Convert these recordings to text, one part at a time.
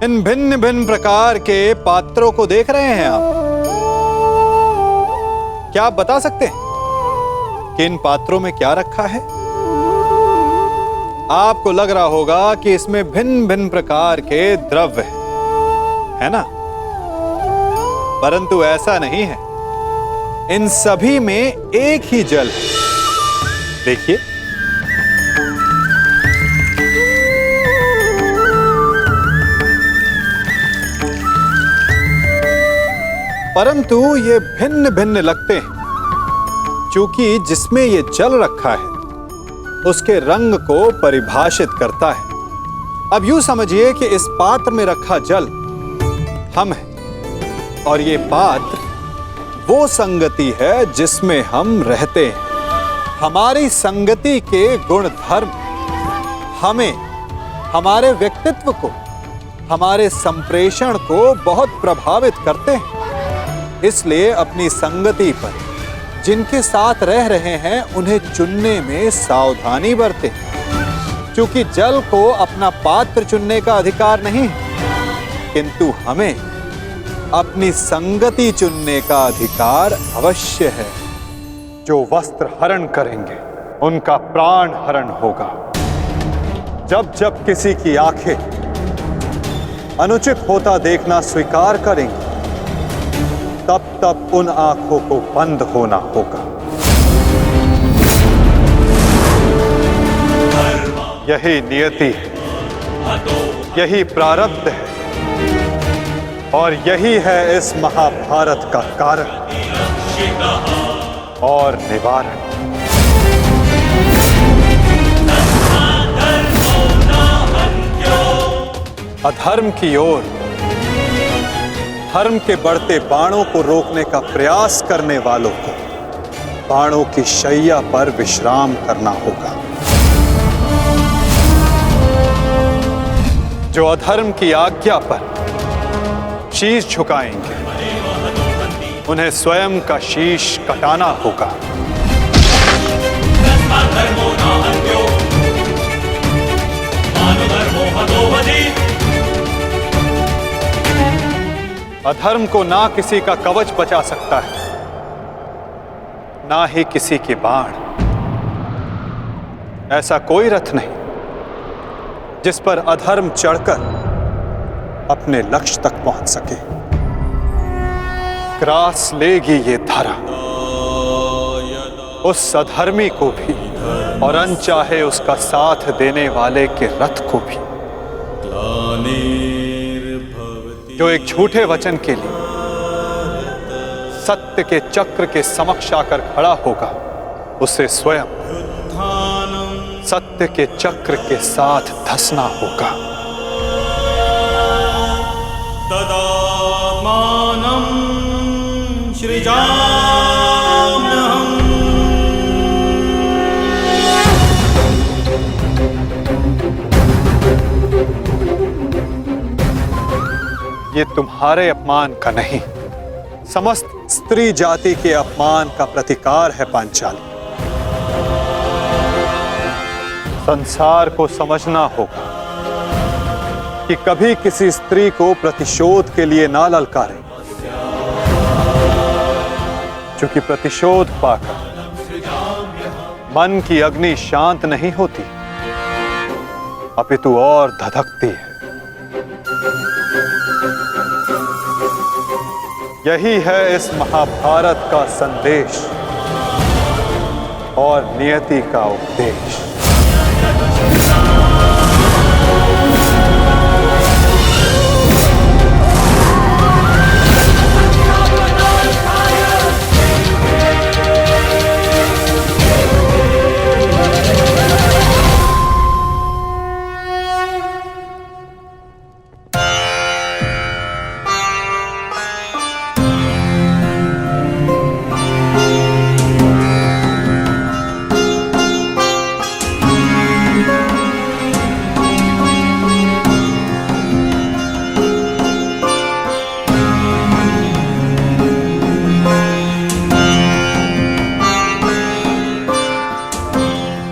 इन भिन्न भिन्न प्रकार के पात्रों को देख रहे हैं आप। क्या आप बता सकते हैं कि इन पात्रों में क्या रखा है? आपको लग रहा होगा कि इसमें भिन्न भिन्न प्रकार के द्रव्य है ना? परंतु ऐसा नहीं है। इन सभी में एक ही जल है। देखिए, परंतु ये भिन्न भिन्न लगते हैं क्योंकि जिसमें ये जल रखा है उसके रंग को परिभाषित करता है। अब यूं समझिए कि इस पात्र में रखा जल हम हैं और ये पात्र वो संगति है जिसमें हम रहते हैं। हमारी संगति के गुण धर्म हमें, हमारे व्यक्तित्व को, हमारे संप्रेषण को बहुत प्रभावित करते हैं। इसलिए अपनी संगति पर जिनके साथ रह रहे हैं उन्हें चुनने में सावधानी बरतें, क्योंकि जल को अपना पात्र चुनने का अधिकार नहीं है, किंतु हमें अपनी संगति चुनने का अधिकार अवश्य है। जो वस्त्र हरण करेंगे उनका प्राण हरण होगा। जब जब किसी की आंखें अनुचित होता देखना स्वीकार करेंगी, तब तब उन आंखों को बंद होना होगा। यही नियति है, यही प्रारब्ध है और यही है इस महाभारत का कारण और निवारण। अधर्म की ओर धर्म के बढ़ते बाणों को रोकने का प्रयास करने वालों को बाणों की शैया पर विश्राम करना होगा। जो अधर्म की आज्ञा पर शीश झुकाएंगे उन्हें स्वयं का शीश कटाना होगा। अधर्म को ना किसी का कवच बचा सकता है, ना ही किसी के बाण। ऐसा कोई रथ नहीं जिस पर अधर्म चढ़कर अपने लक्ष्य तक पहुंच सके। ग्रास लेगी ये धरा उस अधर्मी को भी और अनचाहे उसका साथ देने वाले के रथ को भी। जो एक झूठे वचन के लिए सत्य के चक्र के समक्ष आकर खड़ा होगा उसे स्वयं सत्य के चक्र के साथ धंसना होगा। तदात्मानं सृजाम्यहम्। ये तुम्हारे अपमान का नहीं, समस्त स्त्री जाति के अपमान का प्रतिकार है पांचाली। संसार को समझना होगा कि कभी किसी स्त्री को प्रतिशोध के लिए ना ललकारें, क्योंकि प्रतिशोध पाकर मन की अग्नि शांत नहीं होती, अपितु और धधकती है। यही है इस महाभारत का संदेश और नियति का उपदेश।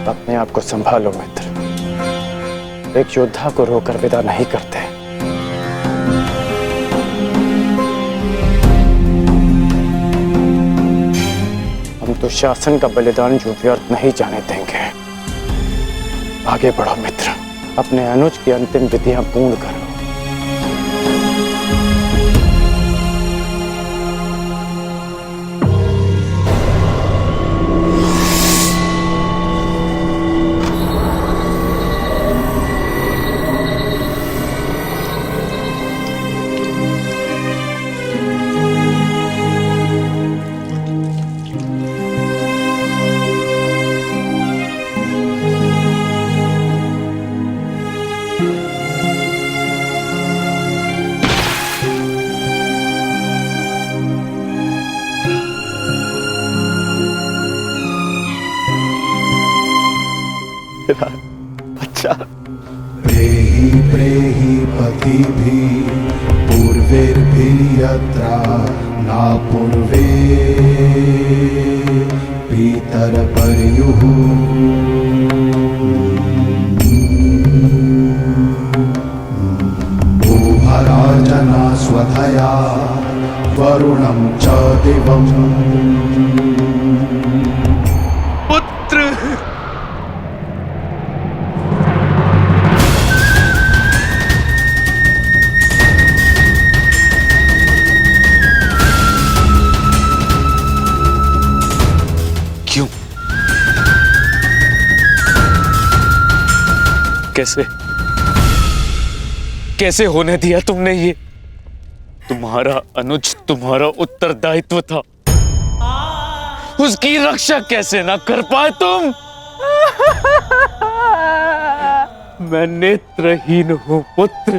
अपने आप को संभालो मित्र, एक योद्धा को रोकर विदा नहीं करते। हम तो शासन का बलिदान जो व्यर्थ नहीं जाने देंगे। आगे बढ़ो मित्र, अपने अनुज की अंतिम विधियां पूर्ण करो। अच्छा प्रेहि प्रेहि पतिभिः पूर्वैर्भिर्यत्र न पूर्वे पितरपर्युः भूभराजना स्वधया वरुणं च दिवम्। पुत्र क्यों? कैसे होने दिया तुमने ये? तुम्हारा अनुज तुम्हारा उत्तरदायित्व था, उसकी रक्षा कैसे ना कर पाए तुम? मैं नेत्रहीन हूं पुत्र,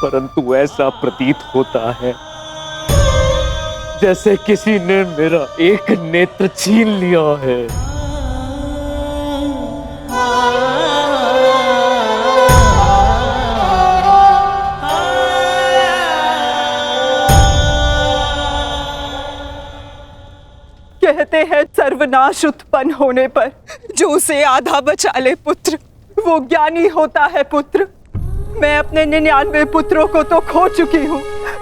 परंतु ऐसा प्रतीत होता है जैसे किसी ने मेरा एक नेत्र छीन लिया है। कहते हैं सर्वनाश उत्पन्न होने पर जो उसे आधा बचा ले पुत्र, वो ज्ञानी होता है पुत्र। मैं अपने 99 पुत्रों को तो खो चुकी हूँ,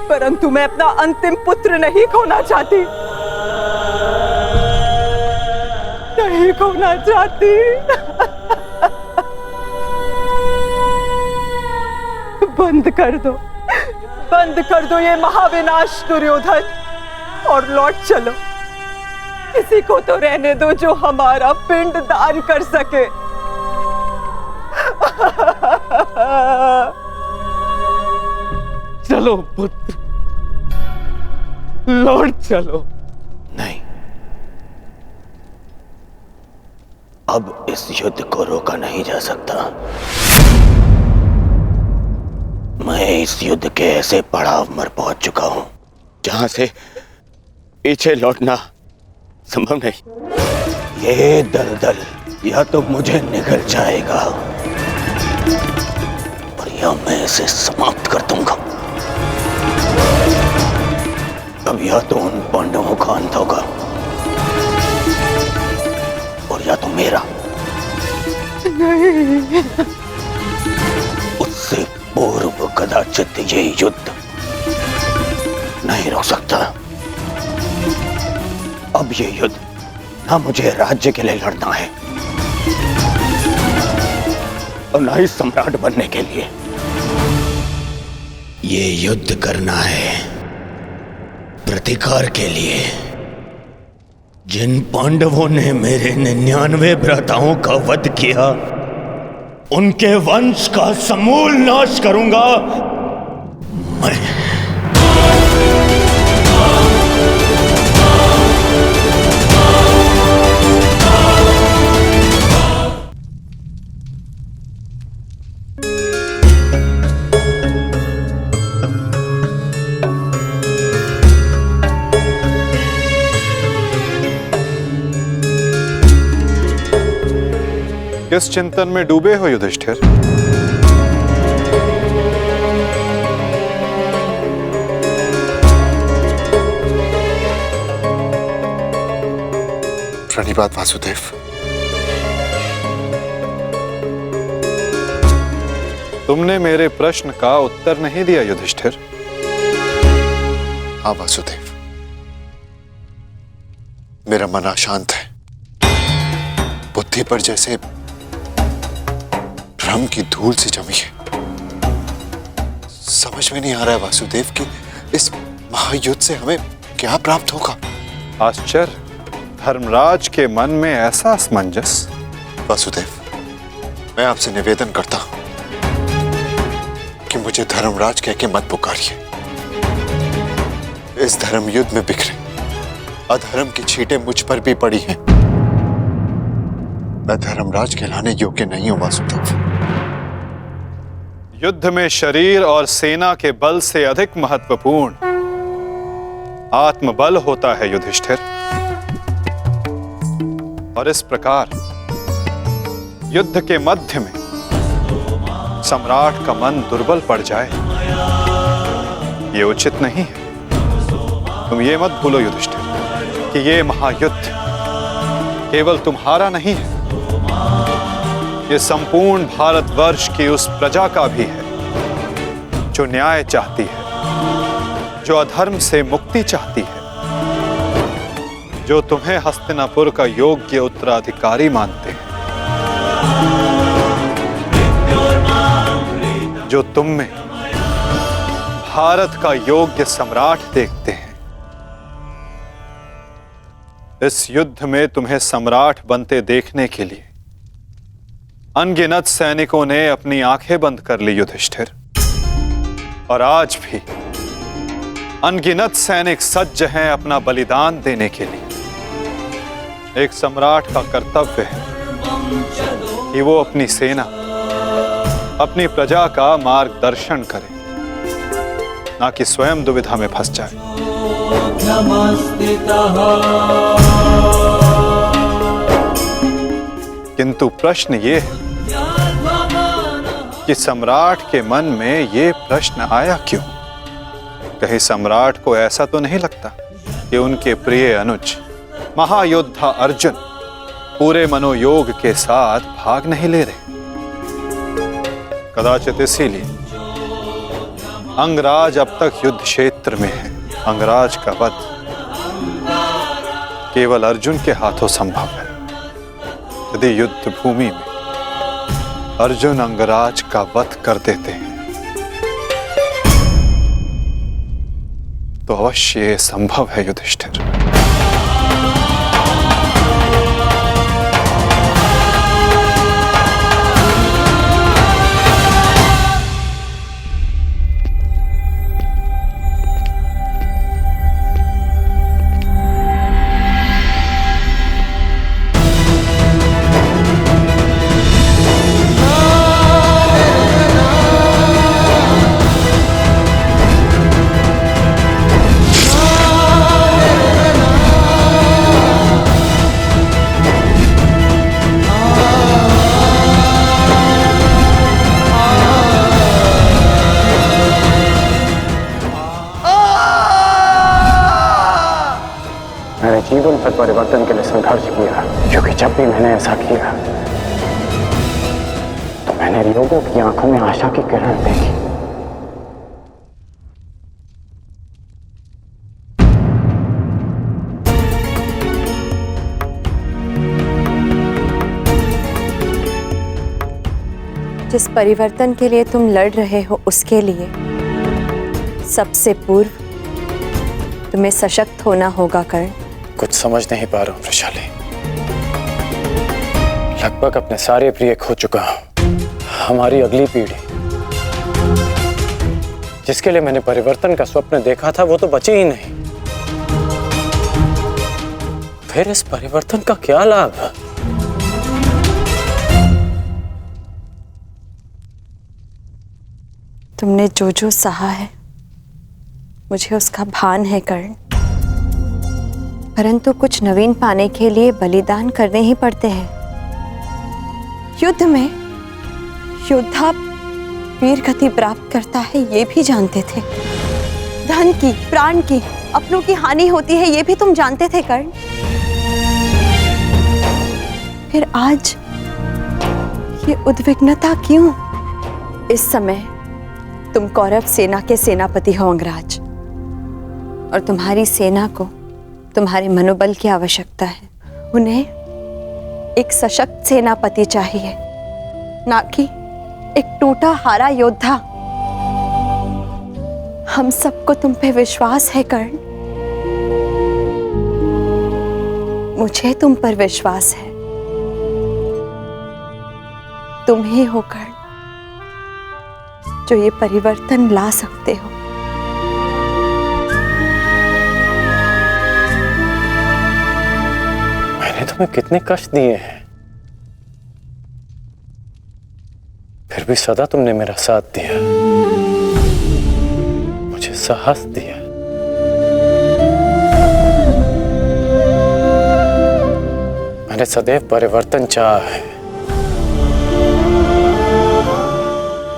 परंतु मैं अपना अंतिम पुत्र नहीं खोना चाहती, नहीं खोना चाहती। बंद कर दो ये महाविनाश दुर्योधन, और लौट चलो। किसी को तो रहने दो जो हमारा पिंड दान कर सके। चलो पुत्र, लौट चलो। नहीं, अब इस युद्ध को रोका नहीं जा सकता। मैं इस युद्ध के ऐसे पड़ाव पर पहुंच चुका हूं जहां से पीछे लौटना संभव नहीं। ये दलदल या तो मुझे निगल जाएगा और या मैं इसे समाप्त कर दूंगा। अब या तो उन पांडवों का अंत होगा और या तो मेरा। नहीं, उससे पूर्व कदाचित ये युद्ध नहीं रोक सकता। अब ये युद्ध ना मुझे राज्य के लिए लड़ना है और ना ही सम्राट बनने के लिए। ये युद्ध करना है प्रतिकार के लिए। जिन पांडवों ने मेरे 99 भ्राताओं का वध किया, उनके वंश का समूल नाश करूंगा मैं। किस चिंतन में डूबे हो युधिष्ठिर? प्रणिपात वासुदेव। तुमने मेरे प्रश्न का उत्तर नहीं दिया युधिष्ठिर। हाँ वासुदेव, मेरा मन अशांत है। बुद्धि पर जैसे भ्रम की धूल सी जमी है। समझ में नहीं आ रहा है वासुदेव कि इस महायुद्ध से हमें क्या प्राप्त होगा। आश्चर्य, धर्मराज के मन में ऐसा असमंजस। वासुदेव, मैं आपसे निवेदन करता हूं कि मुझे धर्मराज कह के मत पुकारिए। इस धर्म युद्ध में बिखरे अधर्म की छींटें मुझ पर भी पड़ी हैं। मैं धर्मराज कहलाने योग्य नहीं हूं वासुदेव। युद्ध में शरीर और सेना के बल से अधिक महत्वपूर्ण आत्मबल होता है युधिष्ठिर। और इस प्रकार युद्ध के मध्य में सम्राट का मन दुर्बल पड़ जाए, ये उचित नहीं है। तुम ये मत भूलो युधिष्ठिर कि ये महायुद्ध केवल तुम्हारा नहीं है, ये संपूर्ण भारतवर्ष की उस प्रजा का भी है जो न्याय चाहती है, जो अधर्म से मुक्ति चाहती है, जो तुम्हें हस्तिनापुर का योग्य उत्तराधिकारी मानते हैं, जो तुम में भारत का योग्य सम्राट देखते हैं। इस युद्ध में तुम्हें सम्राट बनते देखने के लिए अनगिनत सैनिकों ने अपनी आंखें बंद कर ली युधिष्ठिर, और आज भी अनगिनत सैनिक सज्ज हैं अपना बलिदान देने के लिए। एक सम्राट का कर्तव्य है कि वो अपनी सेना, अपनी प्रजा का मार्गदर्शन करे, ना कि स्वयं दुविधा में फंस जाए। किंतु प्रश्न ये है कि सम्राट के मन में ये प्रश्न आया क्यों? कहीं सम्राट को ऐसा तो नहीं लगता कि उनके प्रिय अनुज महायोद्धा अर्जुन पूरे मनोयोग के साथ भाग नहीं ले रहे? कदाचित इसीलिए अंगराज अब तक युद्ध क्षेत्र में है। अंगराज का वध केवल अर्जुन के हाथों संभव है। यदि युद्ध भूमि में अर्जुन अंगराज का वध कर देते हैं तो अवश्य ये संभव है युधिष्ठिर। मैंने जीवन पर परिवर्तन के लिए संघर्ष किया, क्योंकि जब भी मैंने ऐसा किया तो मैंने लोगों की आंखों में आशा की किरण देखी। जिस परिवर्तन के लिए तुम लड़ रहे हो उसके लिए सबसे पूर्व तुम्हें सशक्त होना होगा कर्ण। कुछ समझ नहीं पा रहा हूं वृषाली। लगभग अपने सारे प्रिय खो चुका हूं। हमारी अगली पीढ़ी जिसके लिए मैंने परिवर्तन का स्वप्न देखा था वो तो बची ही नहीं। फिर इस परिवर्तन का क्या लाभ? तुमने जो जो सहा है मुझे उसका भान है कर्ण, परंतु कुछ नवीन पाने के लिए बलिदान करने ही पड़ते हैं। युद्ध में योद्धा वीर गति प्राप्त करता है ये भी जानते थे। धन की, प्राण की, अपनों की हानि होती है ये भी तुम जानते थे कर्ण। फिर आज ये उद्विग्नता क्यों? इस समय तुम कौरव सेना के सेनापति हो अंगराज, और तुम्हारी सेना को तुम्हारे मनोबल की आवश्यकता है। उन्हें एक सशक्त सेनापति चाहिए, ना कि एक टूटा हारा योद्धा। हम सबको तुम पे विश्वास है कर्ण, मुझे तुम पर विश्वास है। तुम ही हो कर्ण जो ये परिवर्तन ला सकते हो। मैंने तुम्हें कितने कष्ट दिए हैं, फिर भी सदा तुमने मेरा साथ दिया, मुझे साहस दिया। मैंने सदैव परिवर्तन चाहा है,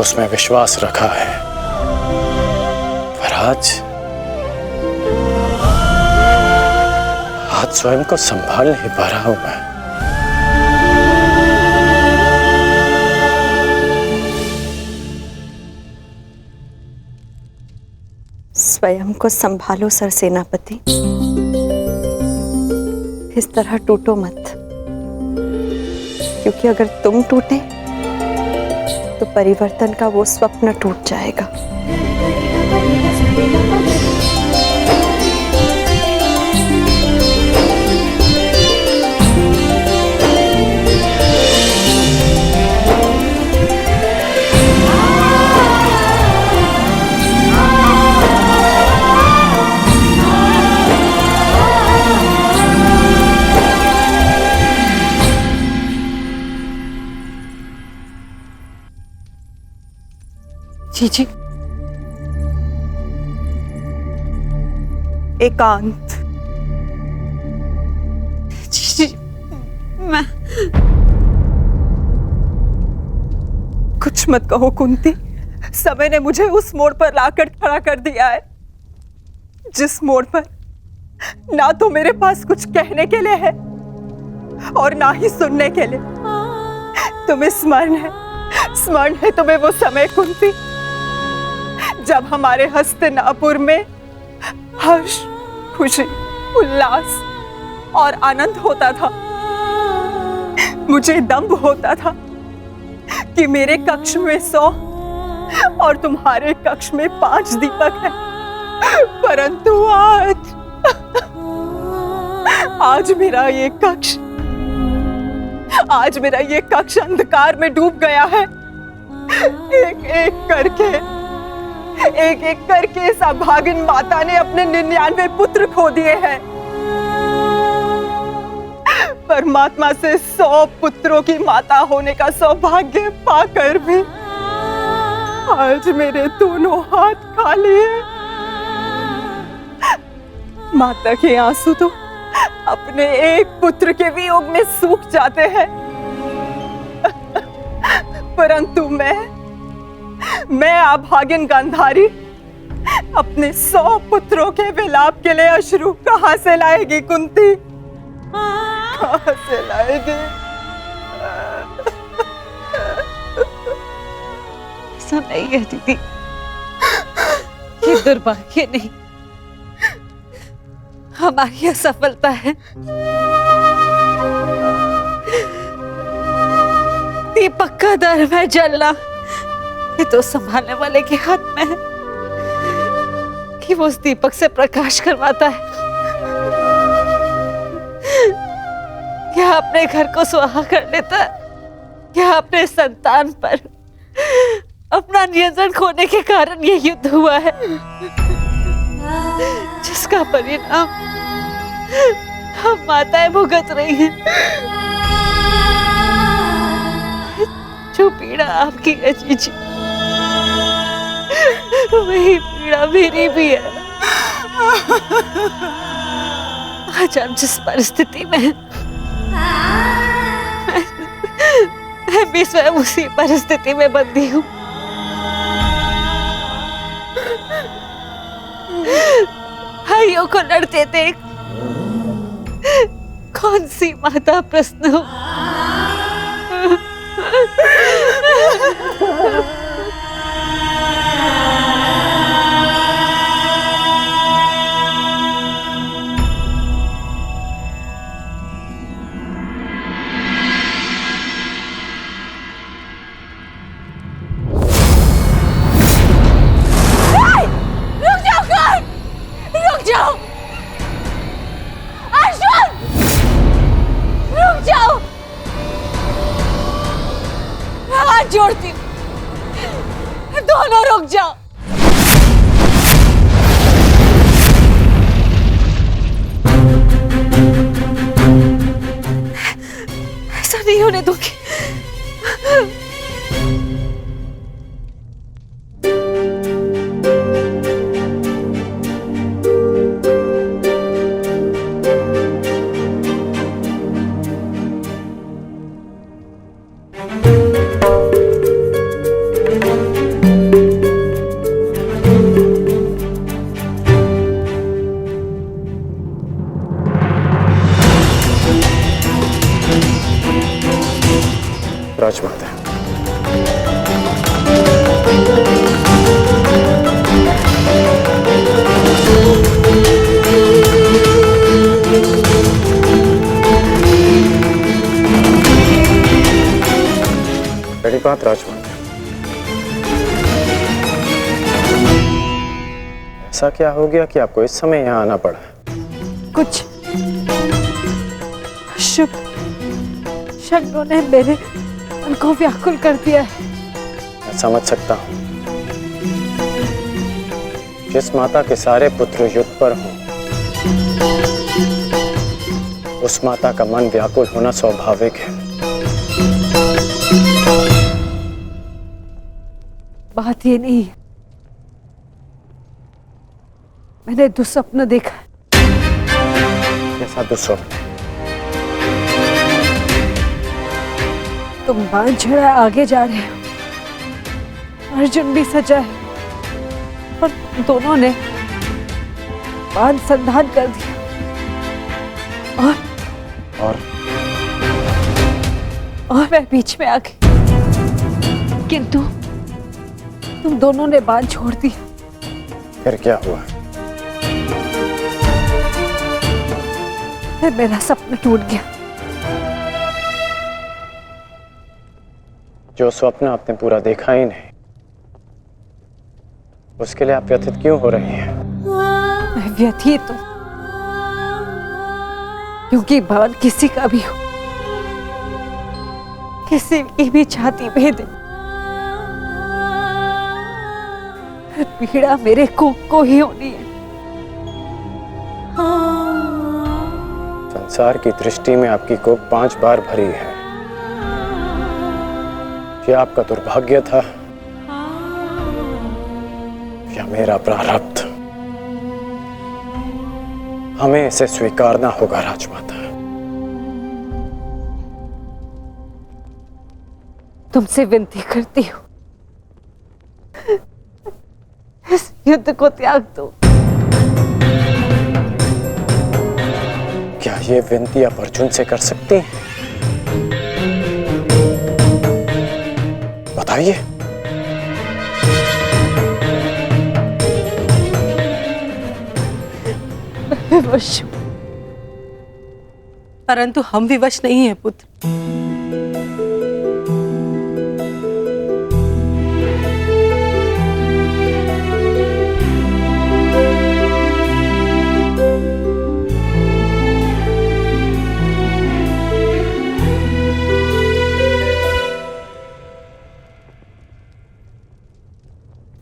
उसमें विश्वास रखा है, पर आज स्वयं को संभाल नहीं पा रहा हूं मैं। स्वयं को संभालो सर सेनापति, इस तरह टूटो मत, क्योंकि अगर तुम टूटे तो परिवर्तन का वो स्वप्न टूट जाएगा। जी जी, एकांत। जी मैं कुछ मत कहो कुंती, समय ने मुझे उस मोड़ पर लाकर खड़ा कर दिया है जिस मोड़ पर ना तो मेरे पास कुछ कहने के लिए है और ना ही सुनने के लिए। तुम्हें स्मरण है तुम्हें वो समय कुंती, जब हमारे हस्तिनापुर में हर्ष, खुशी, उल्लास और आनंद होता था। मुझे दंभ होता था कि मेरे कक्ष में 100 और तुम्हारे कक्ष में 5 दीपक हैं, परंतु आज मेरा ये कक्ष अंधकार में डूब गया है। एक एक करके इस अभागिन माता ने अपने 99 पुत्र खो दिए हैं। परमात्मा से 100 पुत्रों की माता होने का सौभाग्य पाकर भी आज मेरे दोनों हाथ खाली हैं। माता के आंसू तो अपने एक पुत्र के वियोग में सूख जाते हैं, परंतु मैं अभागिन गांधारी अपने 100 पुत्रों के विलाप के लिए अश्रु कहां से लाएगी कुंती? कहां से लाएगी? ऐसा नहीं है दीदी, ये दुर्भाग्य नहीं, हमारी असफलता है। दीपक का दर में जलना ये तो संभालने वाले के हाथ में है कि वो उस दीपक से प्रकाश करवाता है या अपने घर को सुहा कर लेता है, या अपने संतान पर अपना नियंत्रण खोने के कारण ये युद्ध हुआ है, जिसका परिणाम हम माताएं भुगत रही हैं। जो पीड़ा आपकी है जीजी, वही पीड़ा मेरी भी है। आज हम जिस परिस्थिति में हैं, मैं भी स्वयं उसी परिस्थिति में बंधी हूँ। भाइयों को लड़ते देख कौन सी माता प्रश्न हो। दोनों रुक जाओ। ऐसा नहीं होने दूंगी। राजमाता, बड़ी बात राजमाता, ऐसा क्या हो गया कि आपको इस समय यहाँ आना पड़ा? कुछ शुभ शब्दों ने मेरे उनको व्याकुल कर दिया है। मैं समझ सकता हूँ। जिस माता के सारे पुत्र युद्ध पर हों, उस माता का मन व्याकुल होना स्वाभाविक है। बात ये नहीं है, मैंने दुस्वप्न देखा। कैसा दुस्वप्न? तुम बांध छड़ा आगे जा रहे हो, अर्जुन भी सजा है, और दोनों ने बांध संधान कर दिया, और मैं बीच में आ गई, किंतु तुम दोनों ने बांध छोड़ दिया। फिर क्या हुआ? फिर मेरा सपना टूट गया। जो स्वप्न आपने पूरा देखा ही नहीं, उसके लिए आप व्यथित क्यों हो रही हैं? मैं व्यथित हूं क्योंकि बाण किसी का भी हो, किसी की भी छाती भेदे, पीड़ा मेरे कोख को ही होनी है। संसार की दृष्टि में आपकी कोख 5 बार भरी है। क्या आपका दुर्भाग्य था या मेरा प्रारब्ध? हमें इसे स्वीकारना होगा राजमाता। तुमसे विनती करती हूँ, इस युद्ध को त्याग दो। क्या ये विनती आप अर्जुन से कर सकती हैं? बताइए। विवश हूं। परंतु हम विवश नहीं हैं पुत्र।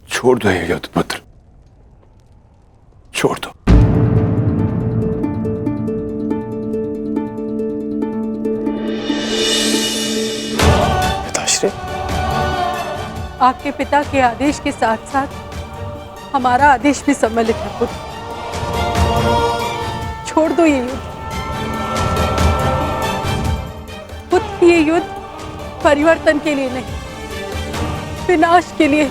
छोड़ दो ये युद्ध पुत्र, छोड़ दो। पिताश्री, आपके पिता के आदेश के साथ साथ हमारा आदेश भी सम्मिलित है पुत्र। छोड़ दो ये युद्ध पुत्र। ये युद्ध परिवर्तन के लिए नहीं, विनाश के लिए।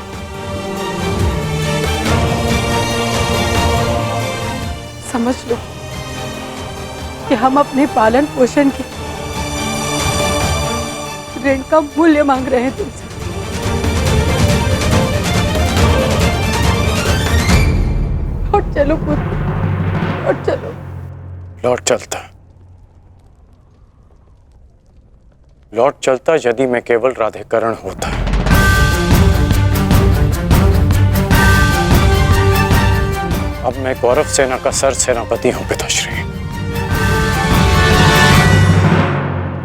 समझ लो कि हम अपने पालन पोषण के ऋण का मूल्य मांग रहे हैं तुमसे। लौट चलो पुत्र, लौट चलो। लौट चलता यदि मैं केवल राधेकरण होता। अब मैं कौरव सेना का सर सेनापति हूं पिताश्री,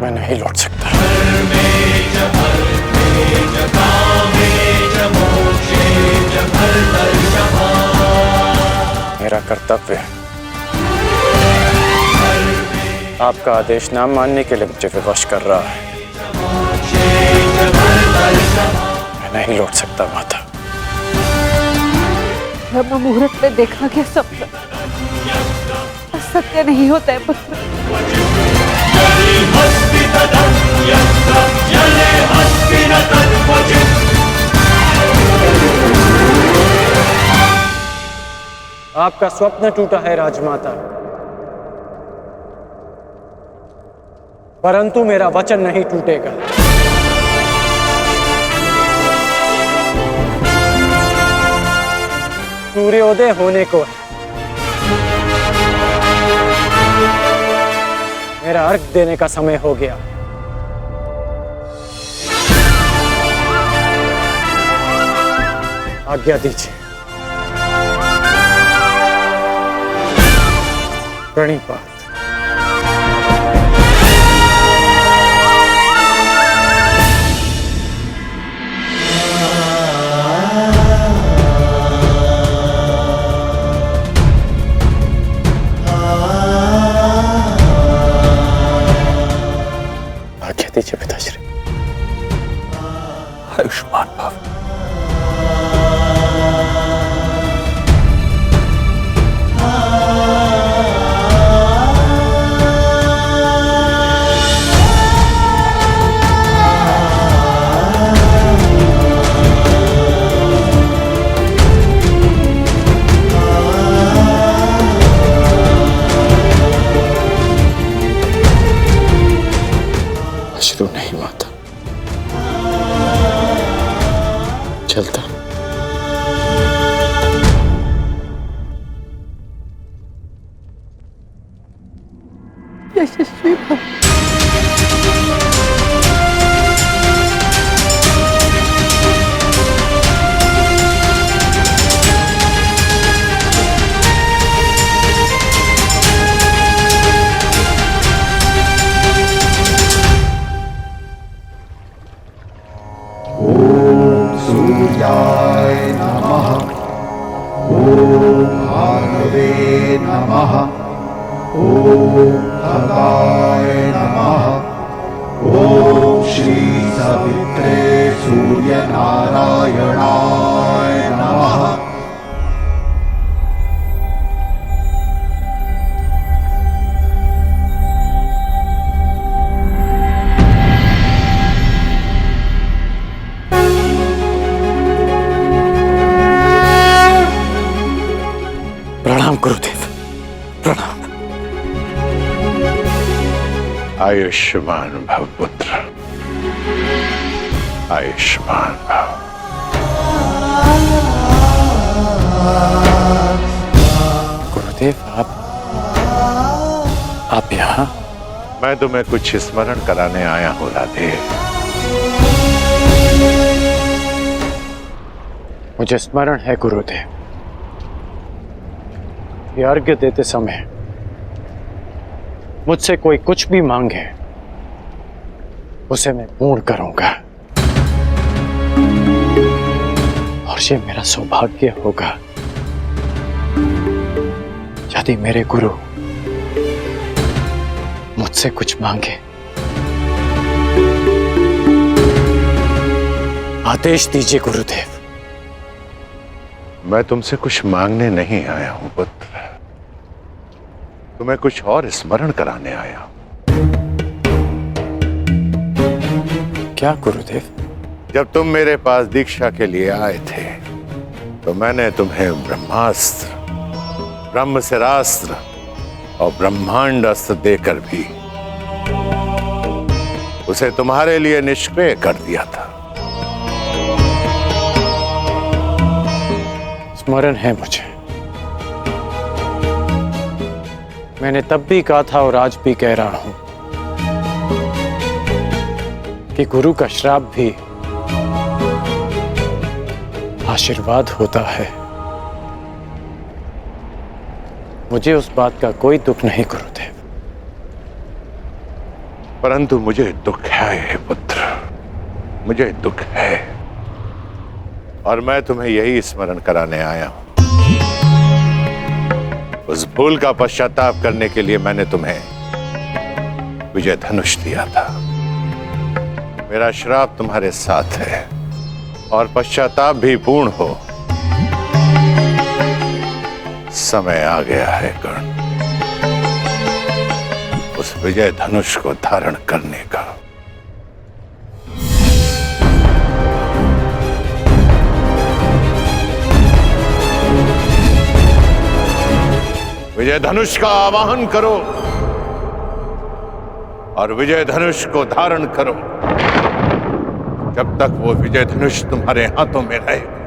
मैं नहीं लौट सकता। कर्तव्य है। आपका आदेश ना मानने के लिए मुझे विवश कर रहा है। मैं नहीं लौट सकता माता। ब्रह्म मुहूर्त में देखा गया सपना सत्य नहीं होता है पुत्र। आपका स्वप्न टूटा है राजमाता, परंतु मेरा वचन नहीं टूटेगा। सूर्योदय होने को है। मेरा अर्घ देने का समय हो गया। आज्ञा दीजिए। प्रणिपात। आज्ञा दीजिए पिताश्री। आयुष्मान भव। अश्रु नहीं माता, चलता। यशस्वी भव। सूर्याय नमः। ॐ भार्गवे नमः। ॐ खगाय नमः। ॐ श्री सवित्रे सूर्यनारायणाय नमः। प्रणाम गुरुदेव, प्रणाम। आयुष्मान भव पुत्र, आयुष्मान भव। गुरुदेव आप यहाँ? मैं तुम्हें कुछ स्मरण कराने आया हूँ राधे। मुझे स्मरण है गुरुदेव। ये अर्घ्य देते समय मुझसे कोई कुछ भी मांगे उसे मैं पूर्ण करूंगा, और ये मेरा सौभाग्य होगा यदि मेरे गुरु मुझसे कुछ मांगे। आदेश दीजिए गुरुदेव। मैं तुमसे कुछ मांगने नहीं आया हूं पुत्र, तुम्हें कुछ और स्मरण कराने आया हूं। क्या गुरुदेव? जब तुम मेरे पास दीक्षा के लिए आए थे तो मैंने तुम्हें ब्रह्मास्त्र, ब्रह्मशिरास्त्र और ब्रह्मांड अस्त्र देकर भी उसे तुम्हारे लिए निष्क्रिय कर दिया था। स्मरण है मुझे। मैंने तब भी कहा था और आज भी कह रहा हूं कि गुरु का श्राप भी आशीर्वाद होता है। मुझे उस बात का कोई दुख नहीं गुरुदेव। परंतु मुझे दुख है पुत्र, मुझे दुख है, और मैं तुम्हें यही स्मरण कराने आया हूं उस भूल का पश्चाताप करने के लिए मैंने तुम्हें विजय धनुष दिया था। मेरा श्राप तुम्हारे साथ है और पश्चाताप भी पूर्ण हो। समय आ गया है कर्ण, उस विजय धनुष को धारण करने का। विजय धनुष का आवाहन करो और विजय धनुष को धारण करो। जब तक वो विजय धनुष तुम्हारे हाथों में रहेगा,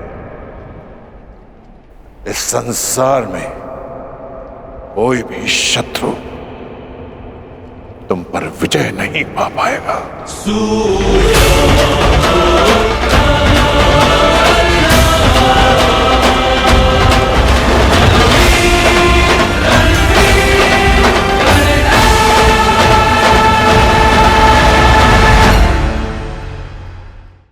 इस संसार में कोई भी शत्रु तुम पर विजय नहीं पा पाएगा।